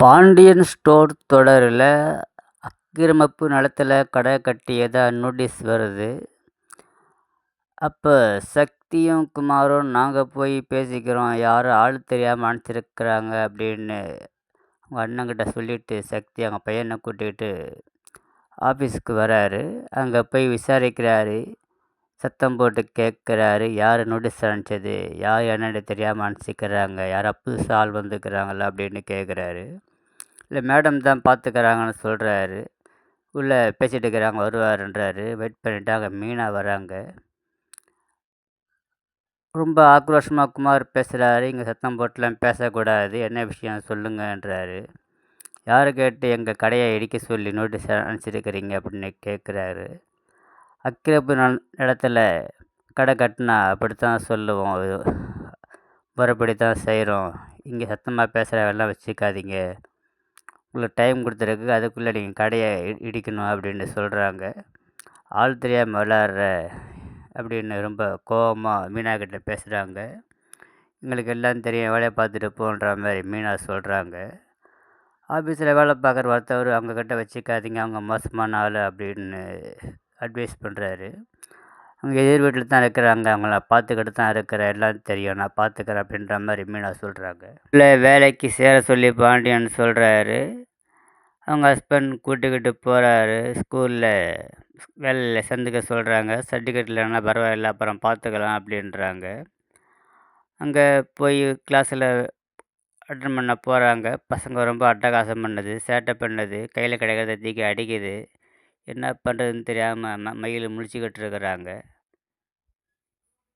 Pandian store தொடரில் ஆக்கிரமிப்பு நிலத்துல கடை கட்டியதா நோட்டீஸ் வருது. அப்போ சக்தியும் குமாரும் நாங்கள் போய் பேசிக்கிறோம், யாரும் ஆள் தெரியாமல் அனுப்பிச்சிருக்கிறாங்க அப்படின்னு அவங்க அண்ணங்கிட்ட சொல்லிட்டு சக்தி அவங்க பையனை கூட்டிகிட்டு ஆஃபீஸுக்கு வராரு. அங்கே போய் விசாரிக்கிறாரு. சத்தம் போட்டு கேட்குறாரு, யார் நோட்டீஸ் அனுப்பிச்சது, யார் என்னென்னு தெரியாமல் அனுப்பிச்சிக்கிறாங்க, யாரா புதுசாக ஆள் வந்துக்கிறாங்களா அப்படின்னு கேட்குறாரு. இல்லை மேடம் தான் பார்த்துக்கிறாங்கன்னு சொல்கிறாரு. உள்ளே பேசிகிட்டு இருக்கிறாங்க, வருவாருன்றாரு. வெயிட் பண்ணிவிட்டு அங்கே மீனா வராங்க. ரொம்ப ஆக்ரோஷமாக குமார் பேசுகிறாரு. இங்கே சத்தம் போட்டுலாம் பேசக்கூடாது, என்ன விஷயம் சொல்லுங்கன்றாரு. யாரை கேட்டு எங்கள் கடையை இடிக்க சொல்லி நோட்டீஸ் அனுப்பிச்சிருக்கிறீங்க அப்படின்னு கேட்குறாரு. ஆக்கிரமிப்பு இடத்துல கடை கட்டினா அப்படித்தான் சொல்லுவோம், முறைப்படி தான் செய்கிறோம். இங்கே சத்தமாக பேசுகிறவெல்லாம் வச்சுக்காதீங்க, உங்களுக்கு டைம் கொடுத்துருக்கு, அதுக்குள்ளே நீங்கள் கடையை இடிக்கணும் அப்படின்னு சொல்கிறாங்க. ஆள் தெரியாமல் விளாட்ற அப்படின்னு ரொம்ப கோபமாக மீனா கிட்ட பேசுகிறாங்க. எங்களுக்கு எல்லாம் தெரியும், வேலையை பார்த்துட்டு போன்ற மாதிரி மீனா சொல்கிறாங்க. ஆஃபீஸில் வேலை பார்க்குற ஒருத்தவர் அவங்கக்கிட்ட வச்சுக்காதீங்க, அவங்க மோசமான ஆள் அப்படின்னு அட்வைஸ் பண்ணுறாரு. அவங்க எதிர் வீட்டில் தான் இருக்கிறாங்க, அவங்கள பார்த்துக்கிட்டு தான் இருக்கிறேன், எல்லாம் தெரியும், நான் பார்த்துக்கிறேன் அப்படின்ற மாதிரி மீனா சொல்கிறாங்க. இல்லை வேலைக்கு சேர சொல்லி பாண்டியன் சொல்கிறாரு. அவங்க ஹஸ்பண்ட் கூட்டிக்கிட்டு போகிறாரு. ஸ்கூலில் வேலையில் சேர்ந்துக்க சொல்கிறாங்க. சர்டிஃபிகேட் இல்லைன்னா பரவாயில்ல, அப்புறம் பார்த்துக்கலாம் அப்படின்றாங்க. அங்கே போய் கிளாஸில் அட்டன் பண்ண போகிறாங்க. பசங்க ரொம்ப அட்டகாசம் பண்ணுது, சேட்டை பண்ணுது, கையில் கிடைக்கிறத தூக்கி அடிக்குது. என்ன பண்ணுறதுன்னு தெரியாமல் மயில் முழிச்சுக்கிட்டு இருக்கிறாங்க.